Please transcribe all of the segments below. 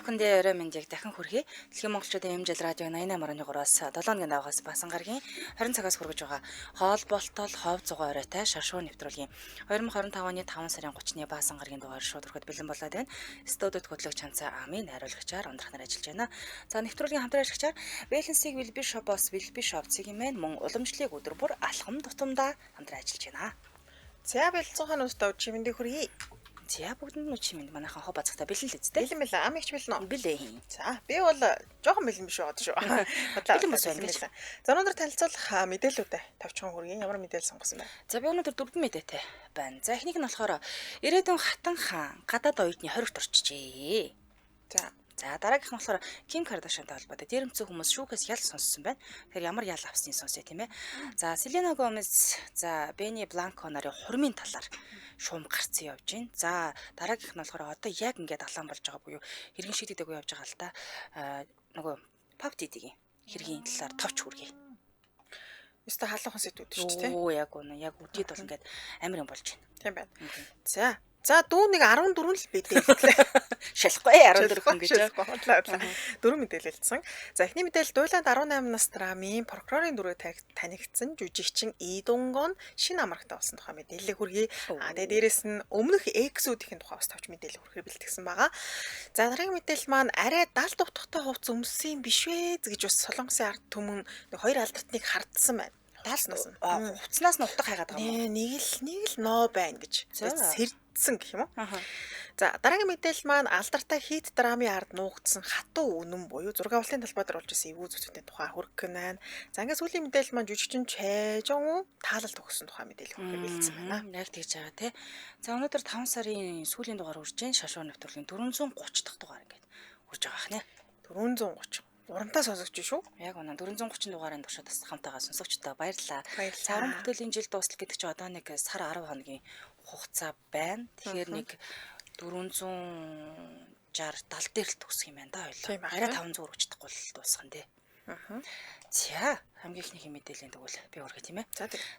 бүхэндээ орой мэндийг дахин хүргэе. Дэлхийн монголчуудын эмжил радио 88.3-аас 7-ны давгаас басан гарагийн 20 цагаас хүргэж байгаа хоолболтол хов зугаа оройтой шаршуу нэвтрүүлгийн 2025 оны 5 сарын 30-ны басан гарагийн дугаар шууд өргөд бэлэн болоод байна. Студиуд хөтлөгч Чанцаа Амийн найруулагчаар ундрах нар ажиллаж байна. За нэвтрүүлгийн хамтран ашигчаар Balance-ийг Wilby Shop-оос Wilby Shop цэгийн мөн уламжлалыг өдөр бүр алхам тутамдаа хамтран ажиллаж байна. За бэлцэн хануустай чимэндээ хүргэе. За бүгдэнд нь чимэнд манайхан хоо бацахта бэлэн л үстэй. Бэлэн бэлэн амигч бэлэн үү? Бэлэн. За би бол жоохон бэлэн биш байгаа шүү. Бэлэн бас байна гэж. За өнөөдөр танилцуулах мэдээлэлүүдээ тавьчихсан хүргэе. Ямар мэдээлэл сонгосон бэ? За би өнөөдөр дөрвөн мэдээтэй байна. За эхнийх нь болохоор ирээдүйн хатан хаан гадаад оюутны хоригт орчихжээ. За дараагийнх нь болохоор Ким Кардашиантай холбоотой дээрэмцэн хүмүүс шүүхээс ял сонссон байна. Тэгэхээр ямар ял авсныг сонсъё тийм ээ. За Селена Гомес, за Бени Бланко нарын хурмын талаар шуум гарцсан явж байна. За дараагийнх нь болохоор одоо яг ингээд алаан болж байгаа буюу хэргийн шийдэгдэггүй явж байгаа л та. Нөгөө Павтидигийн хэргийн талаар товч хүргэе. Өстө халуухан сэдвүүд шүү дээ. Оо яг үнэ. Яг үдээд бол ингээд амар юм болж байна. Тийм байна. За дүү нэг 14 л бидээ. Шалахгүй 14 хүн гэж байна. Дөрөв мэдээлэлсэн. За эхний мэдээлэл Дуйланд 18 нас драмын прокурорын дүрээр танигдсан жүжигчин Идунгон шинэ амрагтаа болсон тухай мэдээлэл хүргэе. Тэгээд дээрэс нь өмнөх эксүүдийн тухай бас тавч мэдээлэл хүргэхээр бэлтгэсэн байгаа. За дараагийн мэдээлэл маань арай 70 дутхтай хувцас өмссөн биш вэ гэж бас Солонгосын ард түмэн хоёр алдартныг хардсан байна. Хувцснаас нь утга хайгаад байгаа юм. Нэг л ноо байна гэж сэрдсэн гэх юм уу? За дараагийн мэдээлэл маань алдартай хит драмын ард нуугдсан хатуу үнэн буюу зураг авалтын талбайд орж исэн эвгүй зүйлүүдийн тухай хүргэх байна. За ингээд сүүлийн мэдээлэл маань жүжигчин Чэжон таалалт өгсөн тухай мэдээлэл хүргэх бэлдсэн байна. Яг тэгж байгаа тий. За өнөөдөр 5 сарын сүүлийн дугаар үрж जैन шашуу нэвтрүүлгийн 430 дахь дугаар ингээд үрж байгаа хнэ. 430 урамтаа сонсогч шүү. Яг үнэ 430 дугаарын туршид бас хамтаагаа сонсогчдоо баярлалаа. Саран бүтээлийн жил дуустал гэдэг чинь одоо нэг сар 10 хоногийн хугацаа байна. Тэгэхээр нэг 460 70 дээр л төгсөх юм байна да ойлоо. Арай 500 үргэлждэхгүй л дуусах нь тий. За хамгийн ихний мэдээллийн тэгвэл би ургая тийм ээ.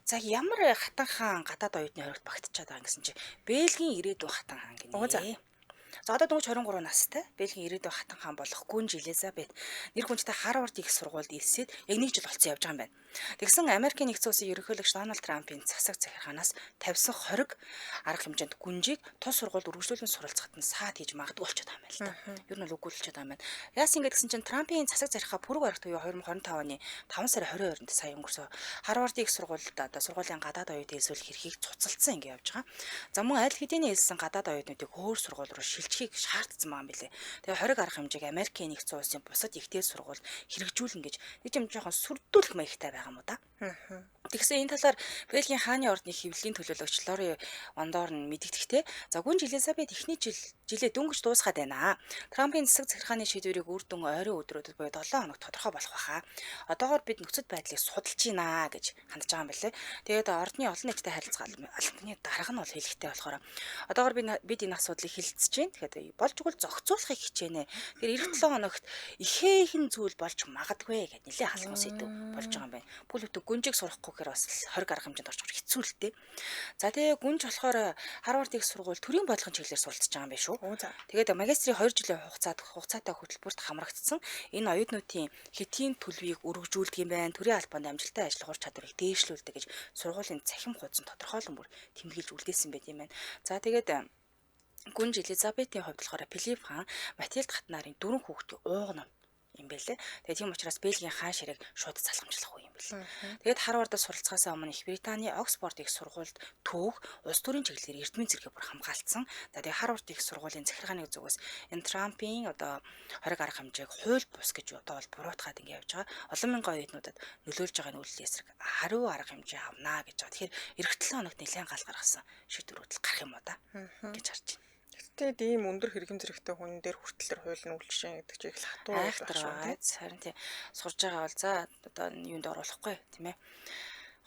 За ямар хатан хаан гадаад оюутны хоригт багтчихад байгаа гэсэн чи Бельгийн ирээдүйн хатан хаан гинэ. За одоо дөнгөж 23 настай Бельгийн ирээдүйн хатан хаан болох Гүнж Элизабет нэр хүнжтэй Харвард их сургуульд ирсээд яг нэг жил болсон явж байгаа юм байна. Тэгсэн Америкийн нэгдсэн улсын ерөнхийлөгч Дональд Трампын засаг захиргаанаас тавьсан хориг арга хэмжээнд Гүнжийг тус сургуульд үргэлжлүүлэн суралцахад нь саад хийж магадгүй болчиход байгаа юм байна л та. Ер нь үгүүлчихэж байгаа юм байна. Яасан ингэ гэсэн чинь Трампын засаг захиргаа пүрэв арга туяа 2025 оны 5 сарын 22-нд сая өнгөрсөн Харвардын их сургуульд одоо сургуулийн гадаад оюутны эсвэл хэрхийг цуцалдсан ингэ явж байгаа. За мөн аль хэдийн хэлсэн гадаад оюутнуудыг өөр сургууль руу шилжихийг шаардсан байгаа юм билээ. Тэгээ хориг арга хэмжээг Америкийн нэгдсэн улсын бусад ихтэй сургууль хэрэгжүүлнэ гэж нэг юм жоохон сүрдүүлэх маягтай байгаа юм уу да. Тэгсэн энэ талаар Бельгийн хааны ордны хэвлэлийн төлөөлөгч Лори Вандор нь мэдэгдэхдээ за Гүнж Элизабет эхний жилээ дөнгөж дуусгаад байна. Трампын засаг захиргааны шийдвэрийг үр дүн ойрын өдрүүдэд буюу 7 хоног тодорхой болох байхаа. Одоогоор бид нөхцөл байдлыг судалж байна гэж хандж байгаа юм билээ. Тэгээд ордны олон нийтэд харилцаа албаны дарга нь бол хэлэхтэй болохоор одоогоор бид энэ асуудлыг хилцэж байна. Тэгэхээр болж игэл зохицуулахыг хичээнэ. Тэгэхээр эх 7 хоногт ихээхэн зүйл болж магадгүй гэдэг нэлээд халуун сэдв болж байгаа юм байна. Бүлэгт Гүнжийг сурахгүй гэхээр бас хориг арга хэмжээнд орчих хэцүү л дээ. За тэгээ Гүнж болохоор Харвард их сургууль төрийн бодлогын чиглэлээр суралцж байгаа юм байна шүү. Тэгээд магистрийн 2 жилийн хугацаатай хөтөлбөрт хамрагдсан энэ оюутнуудын хэтийн төлөвийг өргөжүүлдэг юм байна. Төрийн албанд амжилттай ажиллах ур чадварыг дээшлүүлдэг гэж сургуулийн цахим хуудас нь тодорхойлон бүр тэмдэглэж үлдээсэн байт юм байна. За тэгээд Гүнж Элизабетийн хувьд болохоор Филипп хаан Матильд хат нарын 4 хүүхдийн уугна юм байлээ. Тэгээд тийм учраас Бельгийн хаан ширээг шууд залхамжлах үе юм бэл. Тэгээд Харвардд суралцахаас өмнө Их Британий Оксфорд их сургуульд төөх улс төрийн чиглэлээр эрдмийн зэрэгээ бүр хамгаалцсан. За тэгээд Харвард их сургуулийн захиргааны зүгээс энэ Трампын одоо хориг арга хэмжээг хууль бус гэж одоо бол буруутгаад ингэ явж байгаа. Олон мянган оюутнуудад нөлөөлж байгаа нүүлэл эсрэг хариу арга хэмжээ авнаа гэж байгаа. Тэгэхээр эх 7 хоногт нэлээд гал гаргасан шийдвэрүүд л гарах юм уу да гэж харж байна. Тэгээд ийм өндөр хэрэгэм зэрэгтэй хүн дээр хүртэл хууль нь үйлчлэн гэдэг чинь их хатуу байх шүү дээ. Харин тийм сурж байгаа бол за одоо юунд оруулахгүй тийм ээ.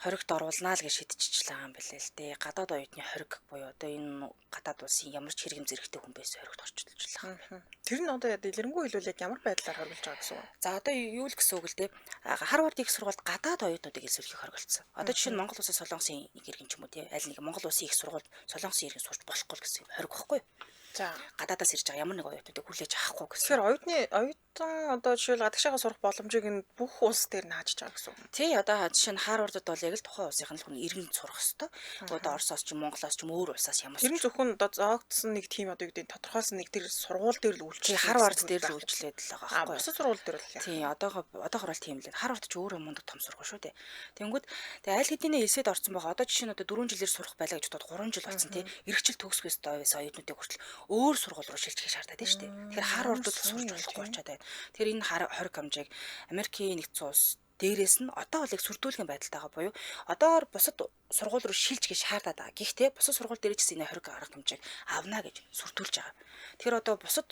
Хоригт оруулнаа л гэж шийдчихлээ юм билээ л дээ. Гадаад оюутны хориг буюу одоо энэ гадаад улсын ямар ч хэрэгэм зэрэгтэй хүн байсан хоригт орчуулчихлаа. Тэр нь одоо дэлгэрэнгүй хэлвэл яг ямар байдлаар хориглож байгаа гэсэн үг. За одоо юу л гэсэн үг л дээ. Харвард их сургуульд гадаад оюутнуудыг элсүүлэхийг хориглосон. Одоо жишээ нь Монгол улсаас Солонгосын нэг иргэн ч юм уу тий аль нэг Монгол улсын их сургуульд Солонгосын иргэн сурч болохгүй гэсэн хориг байхгүй юу? За. Гадаадаас ирж байгаа ямар нэг оюутнуудыг хүлээж авахгүй гэсэн. Тэгэхээр оюутан одоо жишээл гадагшаага сурах боломжийг нь бүх улс дээр нь хаажиж байгаа гэсэн үг. Тий, одоо жишээ нь Харвардд бол яг л тухайн улсынх нь хүн иргэн сурах хэвээр. Одоо Оросоос ч Монголоос ч өөр улсаас ямар Тэр нь зөвхөн одоо зоогдсон нэг тийм одоо юу гэдэг тодорхойлсон нэг тэр сургууль дээр л үйлчлэх. Харвард дээр л үйлчлээд л байгаа байхгүй. Бусад сургууль дээр л. Тий, одоогоор бол тийм л. Харвард ч өөрөө мундаг том сургууль шүү дээ. Тэнгүүд тэгээ аль хэдийнэ эсэд орсон байгаа. Одоо жишээ нь одоо 4 жилээр сурах байлаа гэж бодоод 3 жил болсон тий. Эргэжил төгсөх ёстой байсан оюутнуудыг хүртэл өөр сургууль руу шилжих шаардаад байна шүү дээ. Тэгэхээр Харвардд сурч болохгүй болчиход байна. Тэгэхээр энэ хориг хамжааг Америкийн нэгдсэн улс дээрээс нь одоо бол их сүрдүүлгийн байдалтайгаа буюу одоор бусад сургууль руу шилжих шаардаад байгаа. Гэхдээ бусад сургууль дээр ч гэсэн энэ хориг арга хэмжээг авна гэж сүрдүүлж байгаа. Тэгэхээр одоо бусад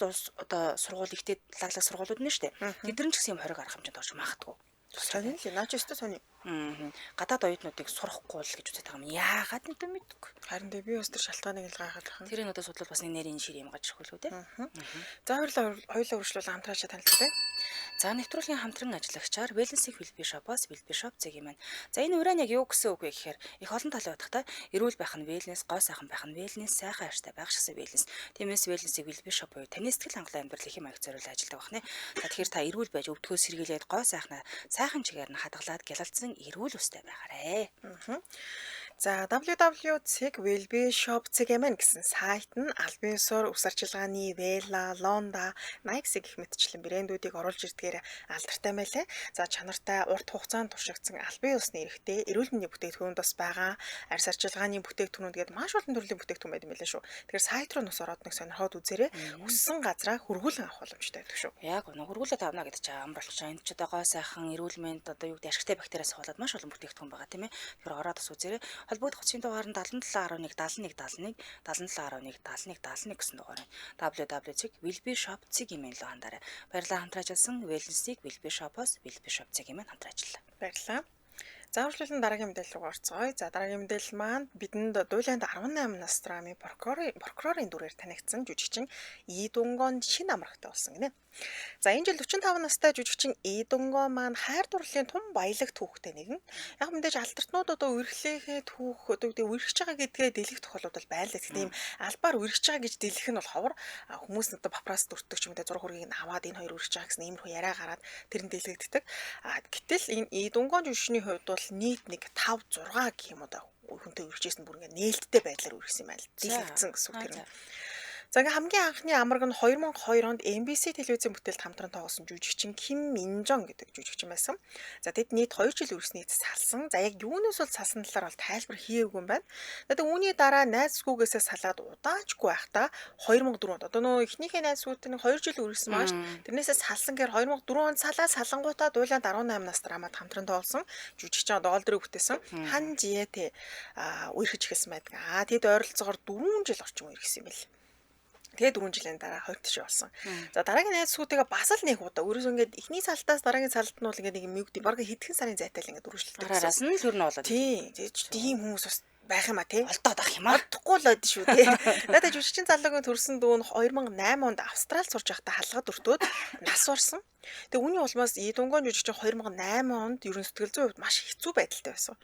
одоо сургууль ихтэй лаглаг сургуулиуд нь шүү дээ. Тэдгээр нь ч гэсэн юм хориг арга хэмжээнд орж магадгүй. Сони л наач өстө сони. Гадаад оюутнуудыг сурахгүй л гэж үздэг юм. Яагаад нэг юм мэдгүй. Харин би бас тэр шалтгааныг л гайхаад байна. Тэр энэ одоо судлал бас нэг нэрийн шир юм гаж хөлөө дээ. За хоёулаа үргэлжлүүл хамтраачаа танилцуулъя. За нэвтрүүлгийн хамтран ажиллагчаар Wellness-ийг Wellbishop-аас Wellbishop зэгийн маань. За энэ уран яг юу гэсэн үг вэ гэхээр их олон талын утгатай эрүүл байх нь wellness, гой сайхан байх нь wellness, сайхан хайртай байх шигсэн wellness. Тиймээс Wellness-ийг Wellbishop буюу таны сэтгэл хангалуун амьдрал их юм аяг зориулж ажилладаг байна. За тэгэхээр та эрүүл байж өвдгөөс сэргийлээд гой сайхнаа сайхан чигээр нь хадгалаад гялалцсан эрүүл өстэй байгаарэ. За www.wellbishop.cgmn гэсэн сайт нь албан ёсоор ус арчилгааны Vela, Londa, Nike гэх мэтчлэн брэндүүдийг оруулж ирдгээр алдартай мэлээ. За чанартай урт хугацаанд туршигдсан албан ёсны эрэхтэй эрүүл мэндийн бүтээгдэхүүнд бас байгаа. Арьс арчилгааны бүтээгдэхүүнүүд гээд маш олон төрлийн бүтээгдэхүүн байдаг мэлээ шүү. Тэгэхээр сайт руу бас ороод нэг сонирхоод үзээрэй. Хүссэн газраа хөргүүлэн авах боломжтой байдаг шүү. Яг гоо хөргүүлээд авна гэдэг чинь амар болчих. Энд ч одоо гой сайхан эрүүл мэнд одоо юу гэдэг ашигтай бактериас хаваад маш олон бүтээгдэхүүн байгаа тийм ээ. Тэгэхээр ороод бас үзээрэй. Холбогдох утасны дугаар нь 7711 71 71 7711 гэсэн дугаар нь www.wellbishop.cgmn руу хандаарай. Баярлалаа хамтран ажилласан Wellness-ийг Wellbishop-оос Wellbishop.cgmn хамтран ажиллаа. Баярлалаа. За үргэлжлүүлэн дараагийн мэдээлэл рүү орцгоё. За дараагийн мэдээлэл маань бидэнд Дуйланд 18 настай прокурорын дүрээр танигдсан жүжигчин Идунгон шин амрагтай болсон гинэ. За энэ жил 45 настай жүжигчин Идунгон маань хайр дурлалын тун баялаг түүхтэй нэгэн. Яг мэдээж алдартнууд одоо үргэлжлэхээ түүх одоо гэдэг үргэлж байгаа гэдгээ дэлгэх тохиолдол бол байна л. Гэхдээ ийм албаар үргэлж байгаа гэж дэлгэх нь бол ховор хүмүүс надад папарас дүртдэг ч юм уу зураг хүргийг аваад энэ хоёр үргэлж байгаа гэсэн иймэрхүү яриа гараад тэр нь дэлгэгддэг. Гэтэл энэ Идунгон жүжигчний хувьд бол нийт нэг 5 6 гэх юм уу да хүнтэй үргэлжсэн бүр ингээ нээлттэй байдлаар үргэлжсэн юм байна л. Дэлгэгдсэн гэсэн үг тэр нь. За ингээ хамгийн анхны амраг нь 2002 онд MBC телевизийн бүтээлд хамтран тоглосон жүжигчин Ким Минжон гэдэг жүжигчин байсан. За тэд нийт 2 жил үргэлжсэний салсан. За яг юунаас бол салсан талаар бол тайлбар хийгээгүй юм байна. Тэгээд үүний дараа найзсгүйгээсээ салаад удаачгүй байхдаа 2004 онд одоо нөө эхнийхээ найзсгүйтэй нэг 2 жил үргэлжсэн байгаа шүү. Тэрнээсээ салсан гэхээр 2004 онд салангуудаа Дуйланд 18 настай хамаад хамтран тоглосон жүжигчин одоо гол дүрийг бүтээсэн Хан Жиэтэй үерхэж эхэлсэн байдаг. Тэд ойролцоогоор 4 жил орчим үерхсэн юм бэл. Тэгээ 4 жилийн дараа хоёр тишээ болсон. За дараагийн найзсгүйтэйгээ бас л нэг удаа өөрөөс ингээд эхний салтаас дараагийн салт нь бол ингээд нэг юм югдий баг хэдхэн сарын зайтай л ингээд үргэлжлүүлдэг. Дараараас нь л хөрнө болоод. Тийм хүмүүс бас байх юм а тий. Олдоод ах юм аа. Олдохгүй л байд шүү тий. Надад жүжигчин залуугийн төрсөн дүү нь 2008 онд Австрал сурж байхдаа халгаад өртөөд нас орсон. Тэгээ үүний улмаас Идунгон жүжигчин 2008 онд ерөн сэтгэл зүйн хувьд маш хэцүү байдалтай байсан.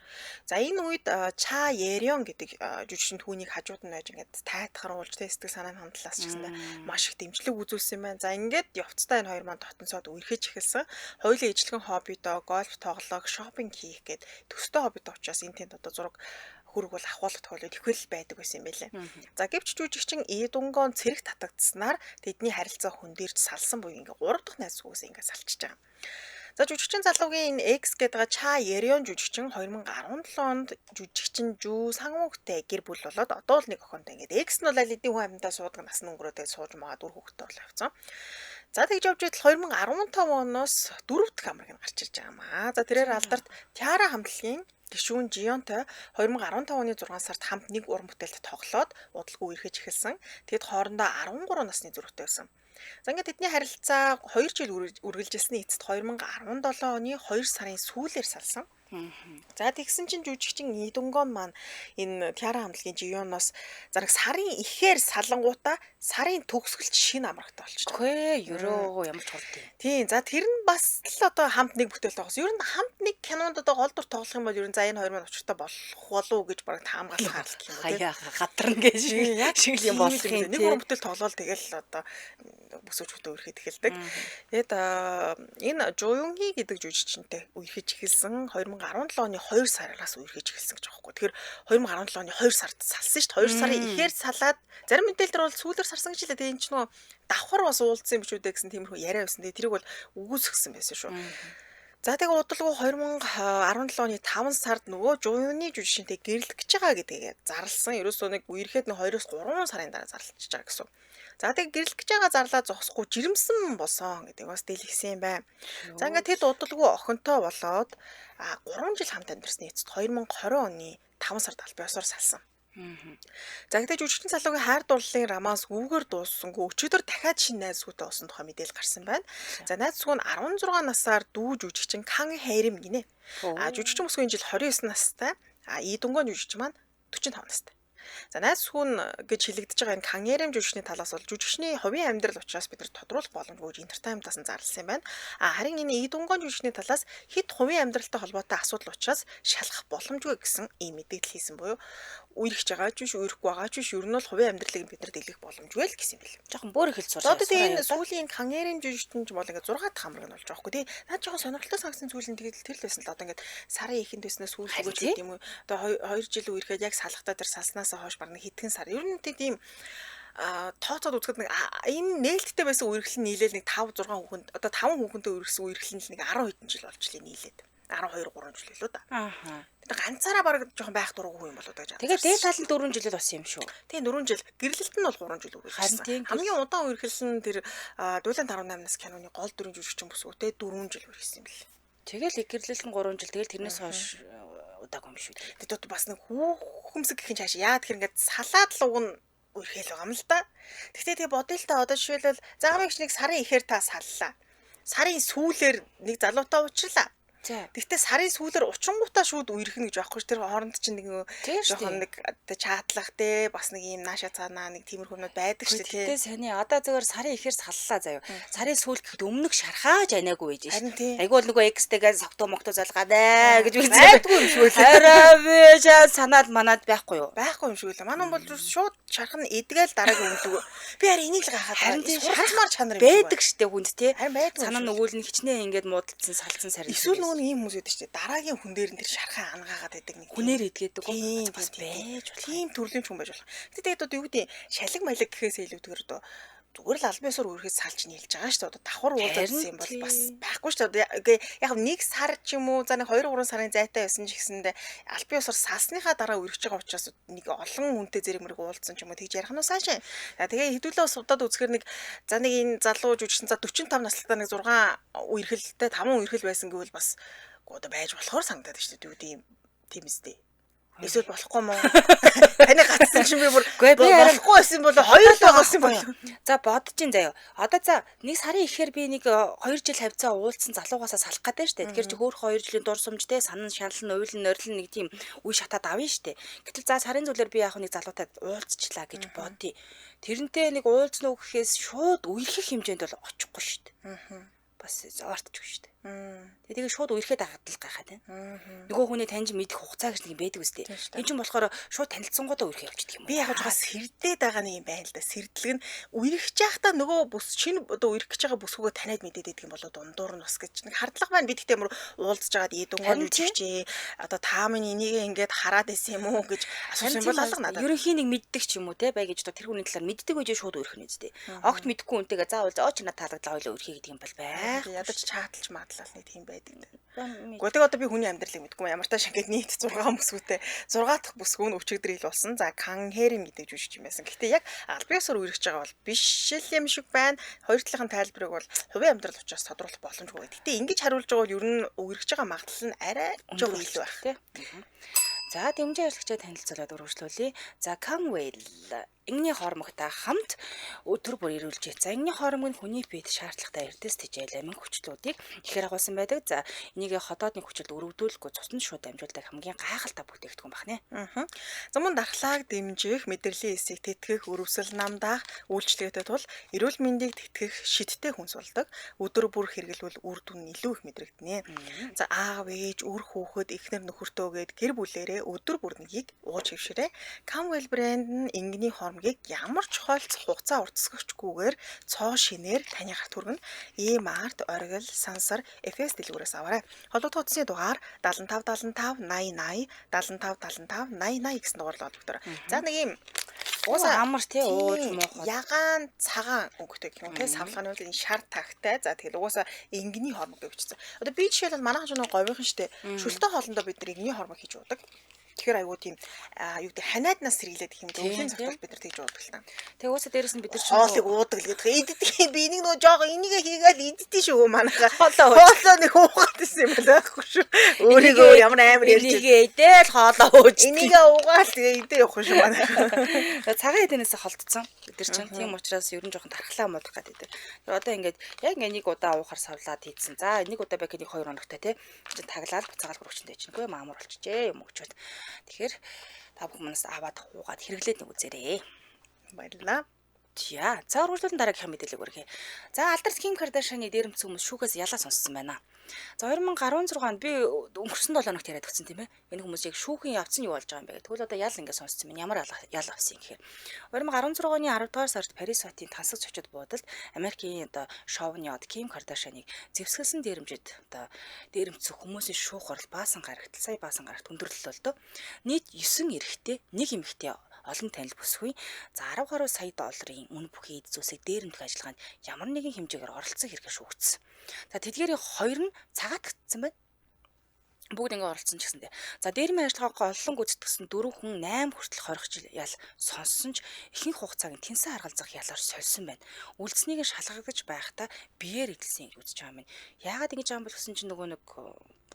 За энэ үед Ча Ерён гэдэг жүжигчин түүнийг хажууд нь байж ингээд тайтгаруулж тий сэтгэл санааны хандлаас ч гэсэн маш их дэмжлэг үзүүлсэн байна. За ингээд явцдаа энэ хоёр маань дотносоод үерхэж эхэлсэн. Хоёулаа ижлэгэн хоббидоо гольф тоглох, шопинг хийх гээд төстэй хоббидоо учраас энэ тэнд одоо зураг хөрөг бол ахуулах тохиолдол ихэл байдаг байсан юм байлээ. За гэвч жүжигчин Идунгон цэрэг татагдсанаар тэдний харилцаа хөндөрж салсан буюу ингээ 3 дахь найзсгүйгээс ингээ салчиж байгаа. За жүжигчин залуугийн энэ X гэдэг Ча Ерён жүжигчин 2017 онд жүжигчин Жүү Сангмуктэй гэр бүл болоод одоо л нэг охинтой ингээ X нь бол аль хэдийн хүн амьтаа суудаг нас нь өнгөрөөд сууж магаад үр хөвгтэй бол явцсан. За тэгж явж байтал 2015 оноос 4 дахь амраг нь гарч ирж байгаа маа. За тэрээр алдарт Тиара хамтлагийн гишүүн Жионтой 2015 оны 6 сард хамт нэг уран бүтээлд тоглоод удалгүй үерхэж эхэлсэн. Тэгэд хоорондоо 13 насны зүрхтэй байсан. За ингээд тэдний харилцаа 2 жил үргэлжилсэний эцэст 2017 оны 2 сарын сүүлээр салсан. За тэгсэн чинь жүжигчин Идунгон маань энэ Тиара хамтлагийн Жионоос зараг сарын ихээр салангуудаа сарын төгсгөлч шинэ амрагтай болчихсон. Үгүй ерөө ямар ч хурд юм. Тийм. За тэр нь бас л одоо хамт нэг бүтээл тоглосон. Ер нь хамт нэг кинонд одоо гол дүр тоглох юм бол ер нь за энэ хоёр маань учиртай болох болов уу гэж бараг таамаглах харал гэх юм уу. Хаяа гадарна гэж шиг юм болох юм. Нэг гурван бүтээл тоглоол тэгэл одоо бүсүүчүүдээ үерхэд эхэлдэг. Тэгэд энэ Жуюнги гэдэг жүжигчинтэй үерхэж эхэлсэн 2017 оны 2 сараас үерхэж эхэлсэн гэж байгаа байхгүй. Тэгэхээр 2017 оны 2 сард салсан шүү дээ. 2 сарын ихээр салаад зарим мэдээлэлдэр бол сүүлээр сарсан гэж хэлээ. Тэгээ энэ ч нөгөө давхар бас уулзсан юм биш үү гэсэн тиймэрхүү яриа байсан. Тэгээ тэрийг бол үгүйсгэсэн байсан шүү. За тэгээ удалгүй 2017 оны 5 сард нөгөө Жуюны жүжигчинтэй гэрлэх гэж байгаа гэдгийг зарлсан. Ерөөсөө нэг үерхэд нэг 2-3 сарын дараа зарлчихж байгаа гэсэн. За тэгээ гэрлэх гэж байгаа зарлаа зогсохгүй жирэмсэн босон гэдэг бас дэлгэсэн юм байна. За ингээд тэд удалгүй охинтой болоод 3 жил хамт амьдэрсэн эцэст 2020 оны 5 сард аль биесээр салсан. За гэдэг жүжигчин залуугийн хайр дурлалын романс үүгээр дууссангүй өчигдөр дахиад шинэ найз зүйтэй болсон тухай мэдээлэл гарсан байна. За найз зүү нь 16 насаар дүү жүжигчин Кан Хэрэм гинэ. Жүжигчин бүсгүй энэ жил 29 настай. Идунгон жүжигчин маань 45 настай. За найз хүн гэж хэлэгдэж байгаа энэ Кан Хэрэм жүжигчний талаас бол жүжигчний хувийн амьдрал учраас бид нар тодруулах боломжгүй гэж интертаймтаас нь зарласан юм байна. Харин энэ Идунгон жүжигчний талаас хэд хувийн амьдралтай холбоотой асуудал учраас шалгах боломжгүй гэсэн ийм мэдээлэл хийсэн буюу үерхэж байгаа ч биш үерхгүй байгаа ч биш ер нь бол хувийн амьдралыг бид нар дэлгэх боломжгүй л гэсэн юм бэл. Жохон бүр их хэл сурсан. Одоо тийм сүүлийн Кан Хэрэм жүжигчин ч бол ингээд 6 дахь хамраг нь болж байгаа хгүй тий. Наад жоохон сонирхолтой санагсан зүйлэн тэгээд тэр л байсан л одоо ингээд сарын ихэнд байснаас сүүл зүгэж тийм үү. Одоо 2 жил үерхэд яг салхтаа тэр салснаас хойш баг нэг хэдхэн сар. Ер нь тийм тооцоод үзэхэд нэг энэ нээлттэй байсан үерхэл нь нийлээл нэг 5 6 хүүхэнд одоо 5 хүүхэнтэй үерхсэн үерхэл нь нэг 10 хэдэн жил болчихлоо нийлээд. 12 3 жил л үү да. Тэгээд ганцаараа баг жоохон байх дурггүй юм болоо гэж байна. Тэгээд дээд тал нь 4 жилд болсон юм шүү. Тийм 4 жил. Гэрлэлт нь бол 3 жил үргэлжилсэн. Хамгийн удаан үргэлжлэн тэр Дуулан 18-наас киноны гол дүрийн жүжигчин бүсгүүтэй 4 жил үргэлжилсэн юм бэл. Тэгэл гэрлэлт нь 3 жил. Тэгэл тэрнээс хойш удаагүй юм шүү. Тэгээд бас нэг хүүхэмсэг гэх юм чааш яа тэгэхээр ингээд салаад л уг нь үргэлжлэх байгаа юм л да. Гэхдээ тэгээ бодъё л та одоо жишээлбэл загамч нэг сарын ихээр та саллаа. Сарын сүүлээр нэг залуутай уучлаа. Гэхдээ сарын сүүлээр учрангуудаа шууд үерхнэ гэж байхгүй ш тэр хооронд чинь нэг жоохон нэг чаатлах те бас нэг юм нааша цаанаа нэг тиймэрхүүнүүд байдаг ш те. Тэгтээ саний одоо зөвөр сарын ихээр саллаа заяа. Сарын сүүл гэхэд өмнөх шархааж анаагүй байж ш. Айгүй бол нөгөө экстэйгээ согтуу мокто залгаадаа гэж байдгүй юм шиг үлээ. Хараа би чаа санаад манаад байхгүй юу? Байхгүй юм шиг үлээ. Манай бол шууд шархан эдгээл дараагийн үнэлгөө. Би харин энийг л гахаад сурчмаар чанар байдаг штэ хүнд те. Харин байдаг. Санаа нөгөөл нь хичнээн ингээд муудалцсан салцсан сарин. Эсвэл нөгөө ийм хүмүүс байдаг штэ. Дараагийн хүн дээр нь тэр шархан ангаагаад байдаг нэг. Хүнээр идгээд бас байж болох. Тийм төрлийн хүн байж болох. Тэгээд одоо юу гэдэг шалиг малиг гэхээс илүүтэйгээр одоо зүгээр л аль биесээр үргэлж салж нийлж байгаа шүү дээ. Одоо давхар уулзсан юм бол бас байхгүй шүү дээ. Яг нэг сар ч юм уу за нэг 2 3 сарын зайтай байсан ч гэсэндээ аль биесээр салсныхаа дараа үргэлж байгаа учраас нэг олон хүнтэй зэрэг мэрэг уулзсан ч юм уу тэгж ярих нь сайшаа. Тэгээ хэдүүлээ судаад үзэхээр нэг за нэг энэ залуу жүжигчин за 45 настай нэг 6 үерхэлтэй 5 үерхэл байсан гэвэл бас одоо байж болохоор санагдаад шүү дээ. Тийм үстэй. Эсвэл болохгүй мó. Таны гацсан чинь би бүр болохгүй байсан бол 2 л байгуулсан бол. За бодож ин заяа. Одоо за нэг сарын ихээр би нэг 2 жил хавцаа уулсан залуугаасаа салах гэдэг штэ. Тэгэхээр чи хөөх 2 жилийн дурсамжтэй санан шанал уйлан норилн нэг тийм үе шатаад авна штэ. Гэтэл за сарын зүйлээр би яг нэг залуутай уулзчлаа гэж бодъё. Тэрнтэй нэг уулзна уу гэхээс шууд үерхэх хэмжээнд бол очихгүй штэ. Бас ортчих штэ. Тэгээ шууд үерхэд агадлах гайхаад байна. Нөгөө хүний таньж мэдэх хугацаа гэж нэг байдаг үстэй. Энэ ч юм болохоор шууд танилцсангуудаа үерхээ явчихдаг юм. Би яг бас сэрдээд байгаа нэг юм байна л да. Сэрдлэг нь үерхэж байхдаа нөгөө бүс шинэ одоо үерхэж байгаа бүсгүйгээ таниад мэдээд байдаг юм болоо дундуур нь бас гэж нэг хардлага байна. Би тэгтээ мөр уулзж байгаад Идунгон үжигчээ одоо та минь энийг ингээд хараад байсан юм уу гэж асуусан бол алга надад. Ерөнхийн нэг мэддэг ч юм уу те бай гэж одоо тэр хүний талаар мэддэг үеж шууд үерхнэ үстэй. Огт мэдхгүй үнтэйгээ заавал ч надад таалагдлаа хойлоо үерхээ гэдэг юм бол байх. Ядаж чааталж мадлал нэг тийм байдаг. Гэхдээ одоо би хүний амьдралыг мэдгүй ямар тааш ингээд нийт 6 бүсгүйтэй 6 дахь бүсгүй нь өчигдөр ил болсон. За Кан Хэрэм гэдэг жүжигч юм байсан. Гэхдээ яг аль биесээр үерхэж байгаа бол биш л юм шиг байна. Хоёр талын тайлбарыг бол хувийн амьдрал учраас тодруулах боломжгүй. Гэхдээ ингэж хариулж байгаа бол ер нь үерхэж байгаа магадлал нь арай жоохон илүү байх. За дэмжээ ажиллагчаа танилцуулаад өргөжлүүлье. За Conwell энгийн хоормогтой хамт өдөр бүр ирүүлжээ. За энгийн хоормог нь хүний биед шаардлагатай эрдэс тэжээл амин хүчлүүдийг ихээр агуулсан байдаг. За энийг ходоодны хүчилд өргөдүүлэхгүй цуснд шууд амжуулдаг хамгийн гайхалтай бүтээгдэхүүн байна. За мөн дархлааг дэмжих, мэдрэлийн эсийг тэтгэх, өрөвсөл намдаах үйлчлэгтэй тул эрүүл мэндийг тэтгэх шидтэй хүнс болдог. Өдөр бүр хэрэглэвэл үр дүн илүү их мэдрэгдэнэ. За аав, ээж, үр хүүхэд, эхнэр нөхөртөө гээд гэр бүлээрээ өдөр бүр нэгийг ууж хөвшөрэй. Camwell брэнд нь энгийн хоормогийг ямар чухалц хугацаа уртасгахчгүйгээр цоо шинээр таны гарт хүргэнэ. E-Mart, Оргил, Сансар, FS дэлгүүрээс аваарай. Холбогдох утасны дугаар 7575 80 80 75 75 80 гэсэн дугаарлал олдогдорой. За нэг юм Уусаа амар тий ууж муухай. ягаан цагаан өнгөтэй гэх юм те савлгааны үед энэ шар тагтай. За тэгэл угаасаа энгийн хоормог гэж бичсэн. Одоо би жишээлбэл манайхан ч нэг говийнхан штэ. Шүлтэй хоолндоо бид нар энгийн хоормог хийж уудаг. Тэгэхээр айгуу тийм юу гэдэг ханиаднаас сэргийлээд гэх юм өвлийн цагтал бид нар тэгж уудаг л та. Тэгээ уусаа дээрэс нь бид нар хоолыг уудаг л гэдэг. Эддэг би энийг нөө жоого энийг хийгээл эддэж шүү манайха. Хоолоо нэг уугаад исэн юм байхгүй шүү. Өөрийгөө ямар амар ярьж эдэл хоолоо ууж энийг уугаал тэгээ эдээ явах шүү манайха. Цагаан эдэнээс холдсон. Бид нар чинь тийм учраас ер нь жоохон тархлаа муудах гэдэг. Тэр одоо ингээд яг нэг удаа уухаар савлаад хийдсэн. За нэг удаа бэкэний 2 хоногтой те. Чи таглаад буцаагаад хөрөгчөндөө чинь үгүй маамар болчихжээ юм өгчөөд. Тэгэхээр та бүхнээс аваад уугаад хэрэглээд нэг үзээрэй. Баярлалаа. За, ургуулсан дараагийн мэдээлэл өргөе. За, алдарт Ким Кардашианы дээрэмцсэн хүмүүс шүүхээс ялаа сонссон байна. За 2016 онд би өнгөрсөн 7 хоногт яриад өгсөн тийм ээ. Энэ хүмүүс яг шүүхийн явц нь юу болж байгаа юм бэ гэвэл одоо ял ингэ сонссон байна. Ямар ял авсан гэхээр 2016 оны 10 дугаар сард Парис хотын тансаг зочид буудалд Америкийн одоо шоуны од Ким Кардашианыг зэвсгэлсэн дээрэмжид одоо дээрэмцэх хүмүүсийн шүүх хурал баасан гарагт өндөрлөл болдог. Нийт 9 эрэгтэй, 1 эмэгтэй олон танил бүсгүй. За 10 гаруй сая долларын үн бүхий эд зүйлсийг дээрэмдэх ажиллагаанд ямар нэгэн хэмжээгээр оролцсон хэрэгээр шүүгдсэн. За тэдгээрийн 2 нь цагаатгдсан байна. Бүгд ингэ оролцсон ч гэсэндээ. За дээрмийн ажиллагаагаа олон гүйцэтгэсэн 4 хүн 8 хүртэл 20 жил ял сонссон ч ихэнх хугацааг нь тэнсэн харгалзах ялаар сольсон байна. Үлдснийг шалгагдаж байхдаа биеэр идэлсэн гэж үзэж байгаа юм. Яагаад ингэж аам бол гэсэн чинь нөгөө нэг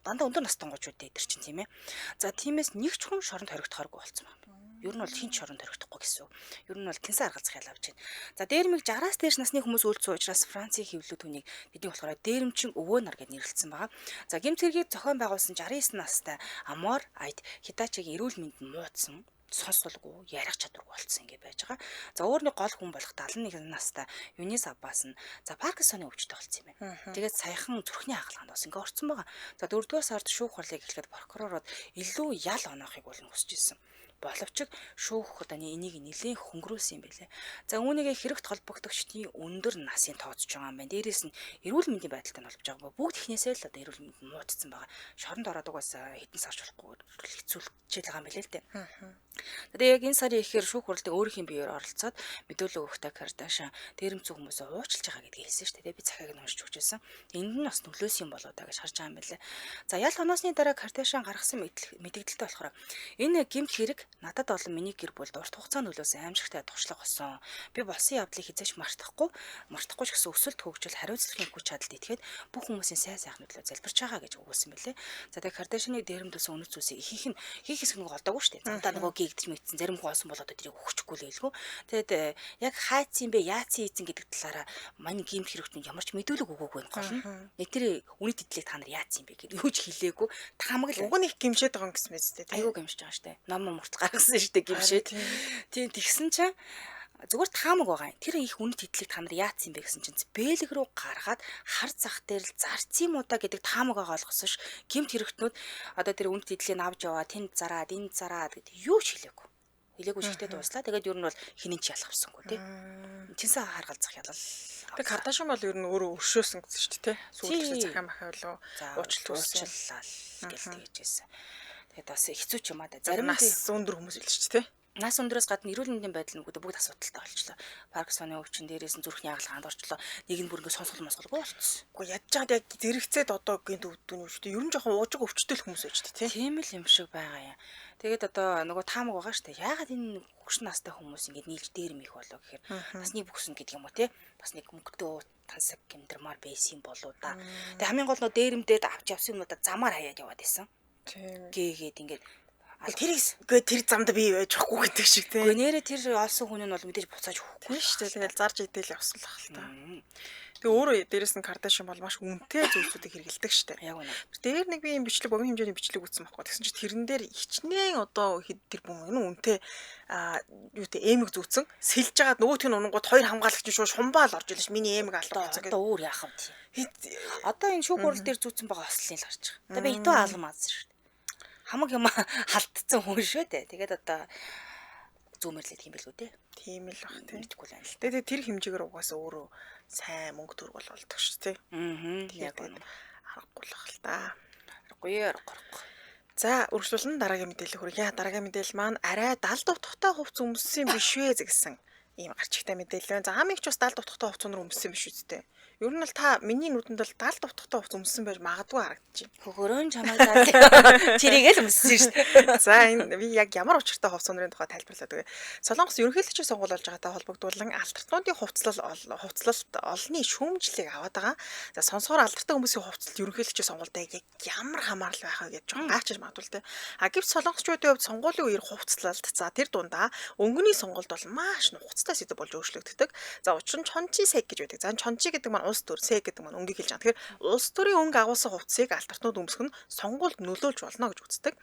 дандаа өндөр настай гочууд дээр чинь тийм ээ. За тиймээс нэг ч хүн шоронд хоригдохооргүй болсон байна. Ер нь бол хинч шоронд хоригдохгүй гэсэн. Ер нь бол тэнсэн аргалзах ял авч байна. За дээрмиг 60-аас дээш насны хүмүүс үйлцсэн учраас Францын хэвлэлүүд түүнийг бидний болохоор дээрэмчин өвөө нар гэж нэрлэлсэн байгаа. За гэмт хэргийг зохион байгуулсан 69 настай Амор Айд Хитачигийн эрүүл мэнд нь муудсан. Сонсолгүй, ярих чадваргүй болцсон ингэ байж байгаа. За өөрний гол хүн болох 71 настай Юнис Аббас нь за Паркинсоны өвчтөй болсон юм байна. Тэгээд саяхан зүрхний хагалгаанд бас ингэ орцсон байгаа. За 4-р сард шүүх хурлыг эхлэхэд прокурорууд илүү ял оноохыг бол хүсэж ирсэн. Боловч шүүх удааны энийг нэлээд хөнгөрүүлсэн юм байлээ. За үүнийгээ хэрэгт холбогдогчдын өндөр насын тооцож байгаа юм байна. Дээрээс нь эрүүл мэндийн байдалтай нь холбож байгаа. Бүгд ихнээсээ л одоо эрүүл мэнд муудсан байгаа. Шоронд ороод угаасаа хэдэн сар болохгүй хэцүүлчихэл байгаа юм байлээ л дээ. Тэгээ яг энэ сарын ихээр шүүх хурлыг өөрийнхөө биеэр оролцоод мэдүүлэг өгөхтэй Кардашиан дээрэмцүү хүмүүсээ уучлж байгаа гэдгийг хэлсэн шүү дээ. Би цахиаг нь уншиж өгчээсэн. Энд нь бас нөлөөсөн юм болоо та гэж харж байгаа юм байлээ. За ял хоноосны дараа Кардашиан гаргасан мэдээлэлтэй болохоор энэ гэмт хэрэг надад олон миний гэр бүлд урт хугацаанд нөлөөсөн аимшигтай туршлага болсон. Би болсон явдлыг хизээч мартахгүй ч гэсэн өсөлт хөгжил хариуцлагын хүч чадалд итгээд бүх хүмүүсийн сайн сайхан нөлөө залбирч байгаа гэж өгүүлсэн байлээ. За тэгээ Кардашианы дээрэмдүүлсэн үнэт зүйлсийг ихэнх нь хийх хэсэг нэг олдоогүй шүү дээ. Замдаа нөгөө гэгдэж мэдсэн зарим хоосон болоод тэрийг өгөхгүй л байлгүй. Тэгээд яг хаацсан бэ, яацсан ийцэн гэдэг талаараа манай гэмт хэрэгтэн ямар ч мэдүүлэг өгөөгүй гол нь. Тэр үнэт идлийг та нар яацсан бэ гэдэг юу ч хэлээгүй. Тамаг л уг нь их гимшээд байгаа юм гэсэн мэт дээ. Айгуу гимшиж байгаа шүү дээ. Ном мурт гаргасан шүү дээ гимшээд. Тийм тэгсэн чинь зүгээр таамаг байгаа юм. Тэр их үнэт идлийг та нар яатсан юм бэ гэсэн чинь бэлэг рүү гаргаад хар зах дээр л зарцсан юм уу да гэдэг таамаг байгаа олгосон ш. Гэмт хэрэгтнүүд одоо тэр үнэт идлийг авч яваа тэнд зараад энэ зараад гэдэг юу ч хэлээгүй. Хэлээгүй шигтэй дууслаа. Тэгээд ер нь бол хинэн ч ялах авсангүй тий. Тэнсэн харгалзах ялал. Тэг Кардашиан бол ер нь өөрөө өршөөсөн гэсэн шүү дээ тий. Сүүлдээ захаа махаа болоо уучлалаа гэж тэгжсэн. Тэгээд бас хэцүү ч юм аа да. Зарим нас өндөр хүмүүс илж тий. Нас өндөрөөс гадна эрүүл мэндийн байдал нүгүүд бүгд асуудалтай болчихлоо. Паркинсоны өвчин дээрээс нь зүрхний хагалгаанд орчлоо. Нэг нь бүр ингэ сонсгол мосголгүй болчихсон. Уу ядж чад яг зэрэгцээд одоо гинт өвдөн өвчтэй. Ер нь жоохон уужиг өвчтэй л хүмүүс байж тээ. Тийм л юм шиг байгаа юм. Тэгээд одоо нөгөө таамаг байгаа штэ. Яагаад энэ хөгшин настай хүмүүс ингэ нийлж дээрэм их болоо гэхээр насны бүхсэн гэдэг юм уу те. Бас нэг мөнгөдөө тансаг гэмдэрмаар байсан болоо да. Тэгээд хамгийн гол нь дээрэмдээд авч явсан юмудаа замаар хаяад яваад байсан. Тийм. Гээгээд ингэ Тэр замд би байж байхгүй гэдэг шиг тий. Гэхдээ нэрээ тэр олсон хүн нь бол мэдээж буцааж өгөхгүй. Тийм шүү дээ. Тэгэл зарж идэл явсан л ахал та. Тэгээ өөрөө дээрэс нь Кардашиан бол маш үнэтэй зүйлсүүдийг хэрэгэлдэг штэ. Яг үнэ. Тэр нэг би юм бичлэг богино хэмжээний бичлэг үзсэн байхгүй. Тэгсэн чинь тэрэн дээр ичнээн одоо тэр бүхэн үнэтэй юу те эмэг зүүцэн сэлж агаад нөгөөх нь унгууд хоёр хамгаалагч шууд шумбаал орж илж миний эмэг алдсан гэдэг. Одоо өөр яах вэ? Одоо энэ шүүх хурал дээр зүүцэн байгаа ослын л гарч байгаа. Одоо би хитүү хаалган маазсан шүү дээ. Хамаг юм халтцсан хүн шүү дээ. Тэгээд одоо зүүмэрлээд юм бэл үү те. Тийм л баг тийм. Мэдгүй л байна л. Тэгээд тэр хэмжээгээр угаасаа өөрөө сайн мөнгө төгрөг болдог шүү дээ. Яг үнэ. Харахгүй л ахал та. Аргагүй. За үргэлжлүүлэн дараагийн мэдээлэл хүргье. Дараагийн мэдээлэл маань арай 70 дуутахтай хувцас өмссөн биш вэ гэсэн ийм гарч ихтэй мэдээлэл байна. За хамигч бас 70 дуутахтай хувцас өнөр өмссөн биш үстэй. Ер нь бол та миний нүдэнд бол 70 дуутахтай хувцас өмссөн байж магадгүй харагдчих. Хөгөрөн чамайг даа. Чирийгэл өмссөн шүү дээ. За энэ би яг ямар учиртай хувцас өнөрийн тухай тайлбарлаад өгье. Солонгос ерөнхийлөгчийн сонгуул болж байгаатай холбогдуулан алдартнуудын хувцлалт олонний шүүмжлэлийг аваад байгаа. За сонсохоор алдартай хүмүүсийн хувцлалт ерөнхийлөгчийн сонгуультай яг ямар хамаарал байх вэ гэж жоохон гайхаж магадгүй л дээ. А гэвч солонгосчуудын хувьд сонгуулийн үеэр хувцлалт за тэр дундаа өнгөний сонголт бол маш нухацтай сэдв болж өөрчлөгддөг. За учир нь чончи сэг гэж байдаг. За чончи гэдэг маань улс төр, сэг гэдэг маань өнгийг хэлж байгаа. Тэгэхээр улс төрийн өнгө агуулсан хувцсыг алдартнууд өмсөх нь сонгуульд нөлөөлж болно гэж үздэг.